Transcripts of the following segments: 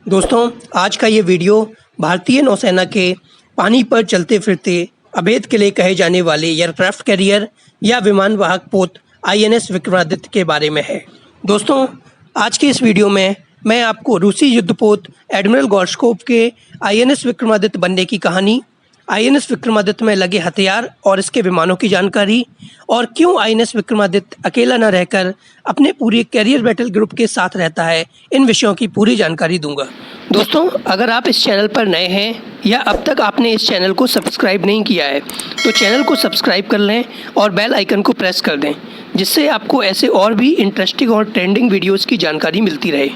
दोस्तों, आज का ये वीडियो भारतीय नौसेना के पानी पर चलते फिरते अभेद किले कहे जाने वाले एयरक्राफ्ट कैरियर या विमान वाहक पोत आईएनएस विक्रमादित्य के बारे में है। दोस्तों, आज के इस वीडियो में मैं आपको रूसी युद्धपोत एडमिरल गॉर्शकोव के आईएनएस विक्रमादित्य बनने की कहानी, आईएनएस विक्रमादित्य में लगे हथियार और इसके विमानों की जानकारी और क्यों आईएनएस विक्रमादित्य अकेला न रहकर अपने पूरे कैरियर बैटल ग्रुप के साथ रहता है, इन विषयों की पूरी जानकारी दूंगा। दोस्तों, अगर आप इस चैनल पर नए हैं या अब तक आपने इस चैनल को सब्सक्राइब नहीं किया है तो चैनल को सब्सक्राइब कर लें और बेल आइकन को प्रेस कर दें, जिससे आपको ऐसे और भी इंटरेस्टिंग और ट्रेंडिंग वीडियोस की जानकारी मिलती रहे।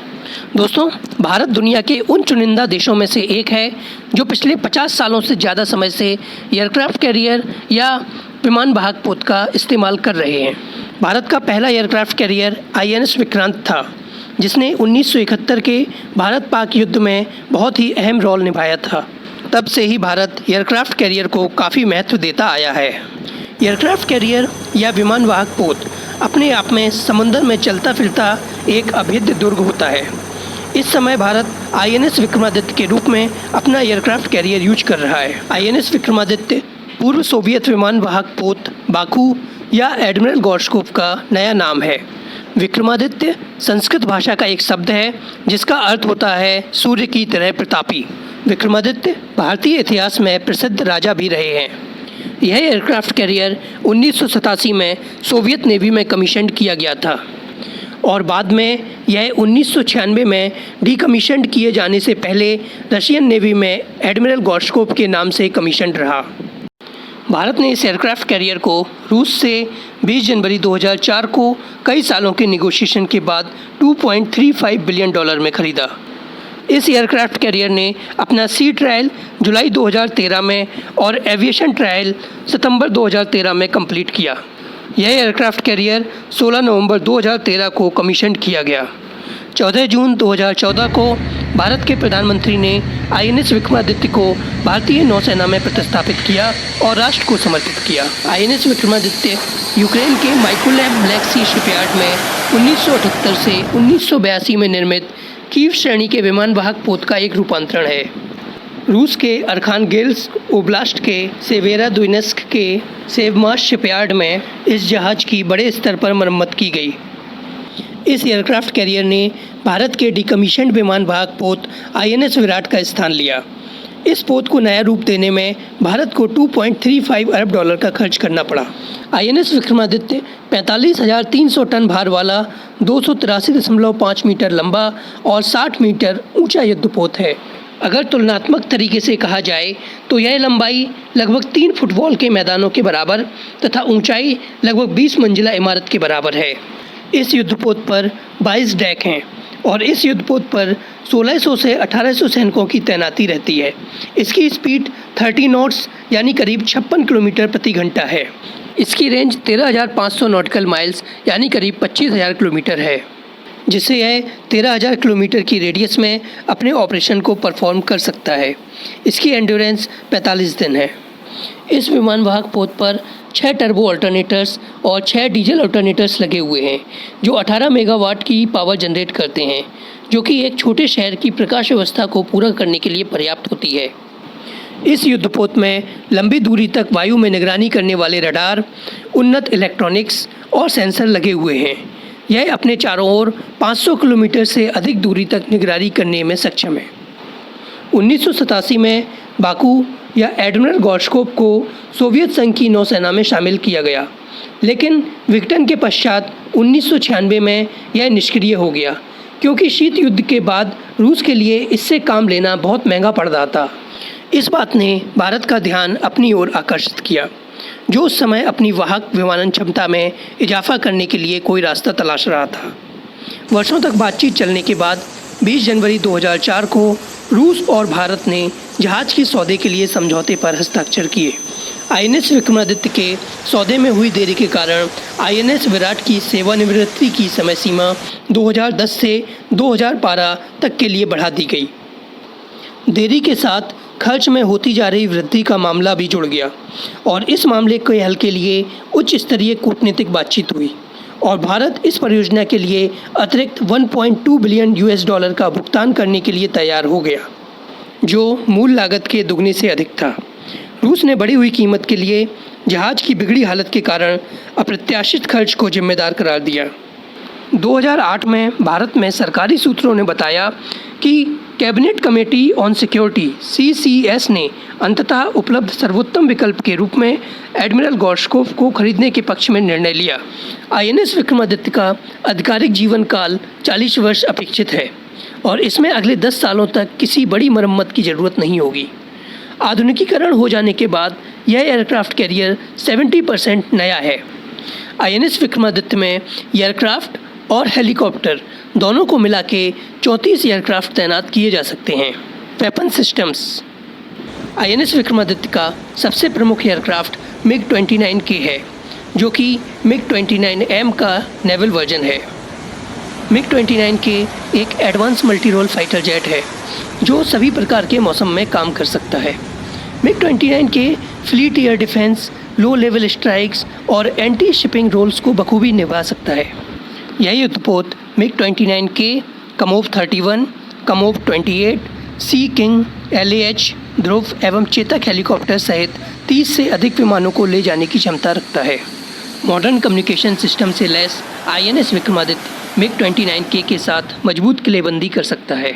दोस्तों, भारत दुनिया के उन चुनिंदा देशों में से एक है जो पिछले 50 सालों से ज़्यादा समय से एयरक्राफ्ट कैरियर या विमान वाहक पोत का इस्तेमाल कर रहे हैं। भारत का पहला एयरक्राफ्ट कैरियर आईएनएस विक्रांत था, जिसने 1971 के भारत पाक युद्ध में बहुत ही अहम रोल निभाया था। तब से ही भारत एयरक्राफ्ट कैरियर को काफ़ी महत्व देता आया है। एयरक्राफ्ट कैरियर या विमान वाहक पोत अपने आप में समुद्र में चलता फिरता एक अभेद्य दुर्ग होता है। इस समय भारत आईएनएस विक्रमादित्य के रूप में अपना एयरक्राफ्ट कैरियर यूज कर रहा है। आईएनएस विक्रमादित्य पूर्व सोवियत विमान वाहक पोत बाकू या एडमिरल गॉर्शकोव का नया नाम है। विक्रमादित्य संस्कृत भाषा का एक शब्द है जिसका अर्थ होता है सूर्य की तरह प्रतापी। विक्रमादित्य भारतीय इतिहास में प्रसिद्ध राजा भी रहे हैं। यह एयरक्राफ्ट कैरियर 1987 में सोवियत नेवी में कमीशन किया गया था और बाद में यह 1996 में डीकमीशन किए जाने से पहले रशियन नेवी में एडमिरल गॉर्शकोव के नाम से कमीशन रहा। भारत ने इस एयरक्राफ्ट कैरियर को रूस से 20 जनवरी 2004 को कई सालों के निगोशिएशन के बाद $2.35 बिलियन में खरीदा। इस एयरक्राफ्ट कैरियर ने अपना सी ट्रायल जुलाई 2013 में और एविएशन ट्रायल सितंबर 2013 में कंप्लीट किया। यह एयरक्राफ्ट कैरियर 16 नवंबर 2013 को कमीशन किया गया। 14 जून 2014 को भारत के प्रधानमंत्री ने आईएनएस विक्रमादित्य को भारतीय नौसेना में प्रतिस्थापित किया और राष्ट्र को समर्पित किया। आईएनएस विक्रमादित्य यूक्रेन के माइकोलैव ब्लैक सी शिपयार्ड में 1978 से 1982 में निर्मित कीव श्रेणी के विमान वाहक पोत का एक रूपांतरण है। रूस के अरखानगेल्स्क ओब्लास्ट के सेवेरोडोनेत्स्क के सेवमास शिपयार्ड में इस जहाज की बड़े स्तर पर मरम्मत की गई। इस एयरक्राफ्ट कैरियर ने भारत के डिकमीशन्ड विमान वाहक पोत आईएनएस विराट का स्थान लिया। इस पोत को नया रूप देने में भारत को $2.35 अरब का खर्च करना पड़ा। आईएनएस विक्रमादित्य 45,300 टन भार वाला 283.5 मीटर लंबा और 60 मीटर ऊंचा युद्धपोत है। अगर तुलनात्मक तरीके से कहा जाए तो यह लंबाई लगभग 3 फुटबॉल के मैदानों के बराबर तथा ऊंचाई लगभग 20 मंजिला इमारत के बराबर है। इस युद्धपोत पर 22 डेक हैं और इस युद्धपोत पर 1600 से 1800 सैनिकों की तैनाती रहती है। इसकी स्पीड 30 नॉट्स यानी करीब 56 किलोमीटर प्रति घंटा है। इसकी रेंज 13,500 नॉटिकल माइल्स यानी करीब 25,000 किलोमीटर है, जिससे यह 13,000 किलोमीटर की रेडियस में अपने ऑपरेशन को परफॉर्म कर सकता है। इसकी एंड्योरेंस 45 दिन है। इस विमान वाहक पोत पर 6 टर्बो अल्टरनेटर्स और 6 डीजल अल्टरनेटर्स लगे हुए हैं जो 18 मेगावाट की पावर जनरेट करते हैं, जो कि एक छोटे शहर की प्रकाश व्यवस्था को पूरा करने के लिए पर्याप्त होती है। इस युद्धपोत में लंबी दूरी तक वायु में निगरानी करने वाले रडार, उन्नत इलेक्ट्रॉनिक्स और सेंसर लगे हुए हैं। यह अपने चारों ओर 500 किलोमीटर से अधिक दूरी तक निगरानी करने में सक्षम है। 1987 में बाकू या एडमिरल गॉर्शकोव को सोवियत संघ की नौसेना में शामिल किया गया, लेकिन विघटन के पश्चात 1996 में यह निष्क्रिय हो गया क्योंकि शीत युद्ध के बाद रूस के लिए इससे काम लेना बहुत महंगा पड़ रहा था। इस बात ने भारत का ध्यान अपनी ओर आकर्षित किया, जो उस समय अपनी वाहक विमानन क्षमता में इजाफा करने के लिए कोई रास्ता तलाश रहा था। वर्षों तक बातचीत चलने के बाद 20 जनवरी 2004 को रूस और भारत ने जहाज के सौदे के लिए समझौते पर हस्ताक्षर किए। आईएनएस विक्रमादित्य के सौदे में हुई देरी के कारण आईएनएस विराट की सेवानिवृत्ति की समय सीमा 2010 से 2012 तक के लिए बढ़ा दी गई। देरी के साथ खर्च में होती जा रही वृद्धि का मामला भी जुड़ गया और इस मामले के हल के लिए उच्च स्तरीय कूटनीतिक बातचीत हुई और भारत इस परियोजना के लिए अतिरिक्त 1.2 बिलियन यूएस डॉलर का भुगतान करने के लिए तैयार हो गया, जो मूल लागत के दुगने से अधिक था। रूस ने बढ़ी हुई कीमत के लिए जहाज की बिगड़ी हालत के कारण अप्रत्याशित खर्च को जिम्मेदार करार दिया। 2008 में भारत में सरकारी सूत्रों ने बताया कि cabinet committee on security (CCS) ने अंततः उपलब्ध सर्वोत्तम विकल्प के रूप में एडमिरल गोर्शकोव को खरीदने के पक्ष में निर्णय लिया। INS विक्रमादित्य का आधिकारिक जीवन काल 40 वर्ष अपेक्षित है और इसमें अगले 10 सालों तक किसी बड़ी मरम्मत की ज़रूरत नहीं होगी। आधुनिकीकरण हो जाने के बाद यह एयरक्राफ्ट कैरियर 70% नया है। INS विक्रमादित्य में एयरक्राफ्ट और हेलीकॉप्टर दोनों को मिला के 34 एयरक्राफ्ट तैनात किए जा सकते हैं। Weapon systems. INS विक्रमादित्य का सबसे प्रमुख एयरक्राफ्ट MiG-29K है, जो कि MiG-29M का नेवल वर्जन है। MiG-29K एक advance multi role fighter jet है जो सभी प्रकार के मौसम में काम कर सकता है। MiG-29K fleet air defence, low level strikes और एंटी शिपिंग रोल्स को बखूबी निभा सकता है। यह युद्धपोत MiG-29K, Kamov 31, Kamov 28, सी किंग, LAH, ध्रुव एवं चेतक हेलीकॉप्टर सहित 30 से अधिक विमानों को ले जाने की क्षमता रखता है। मॉडर्न कम्युनिकेशन सिस्टम से लैस INS विक्रमादित्य MiG-29K के साथ मजबूत किलेबंदी कर सकता है।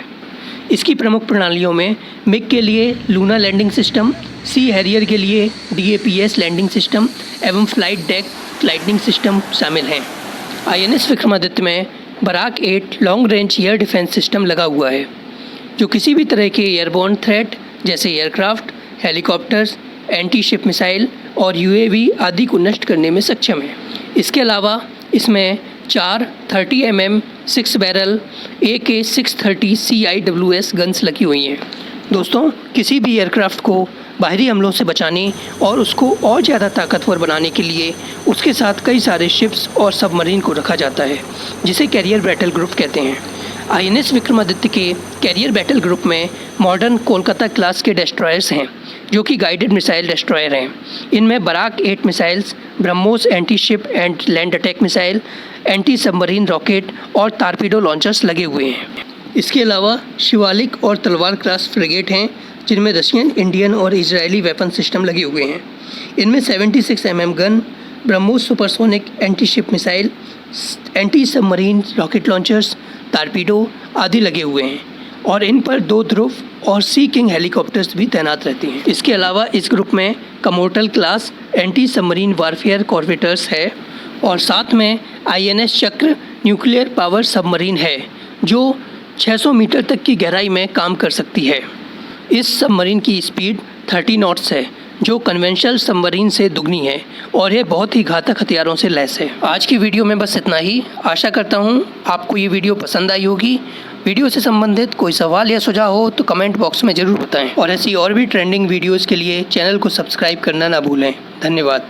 इसकी प्रमुख प्रणालियों में MiG के लिए Luna landing system, sea Harrier के लिए DAPS लैंडिंग सिस्टम एवं फ्लाइट डेक लाइटनिंग सिस्टम शामिल हैं। INS विक्रमादित्य में Barak 8 long range air defence system लगा हुआ है, जो किसी भी तरह के एयरबोर्न थ्रेट जैसे aircraft, helicopters, anti ship missile और UAV आदि को नष्ट करने में सक्षम है। इसके अलावा इसमें 4 30 mm 6 barrel AK-630 CIWS guns लगी हुई हैं। दोस्तों, किसी भी एयरक्राफ्ट को बाहरी हमलों से बचाने और उसको और ज़्यादा ताकतवर बनाने के लिए उसके साथ कई सारे शिप्स और सबमरीन को रखा जाता है, जिसे कैरियर बैटल ग्रुप कहते हैं। INS विक्रमादित्य के कैरियर बैटल ग्रुप में मॉडर्न कोलकाता क्लास के डेस्ट्रॉयर्स हैं, जो कि गाइडेड मिसाइल डेस्ट्रॉयर हैं। इनमें Barak 8 missiles, BrahMos anti ship and land attack missile, anti submarine rocket और टारपीडो लॉन्चर्स लगे हुए हैं। इसके अलावा शिवालिक और तलवार क्लास फ्रिगेट हैं, जिनमें रशियन, इंडियन और इजरायली वेपन सिस्टम लगे हुए हैं। इनमें 76 mm gun, BrahMos supersonic anti ship missile, anti submarine rocket launchers, torpedo आदि लगे हुए हैं और इन पर 2 ध्रुव और सी किंग हेलीकॉप्टर्स भी तैनात रहती हैं। इसके अलावा इस ग्रुप में कमोर्टल क्लास एंटी सबमरीन वारफेयर कॉर्वेटर्स है और साथ में INS चक्र न्यूक्लियर पावर सबमरीन है, जो 600 मीटर तक की गहराई में काम कर सकती है। इस सबमरीन की स्पीड 30 नॉट्स है, जो कन्वेंशनल सबमरीन से दुगनी है और यह बहुत ही घातक हथियारों से लैस है। आज की वीडियो में बस इतना ही। आशा करता हूँ आपको ये वीडियो पसंद आई होगी। वीडियो से संबंधित कोई सवाल या सुझाव हो तो कमेंट बॉक्स में ज़रूर बताएं और ऐसी और भी ट्रेंडिंग वीडियोज़ के लिए चैनल को सब्सक्राइब करना ना भूलें। धन्यवाद।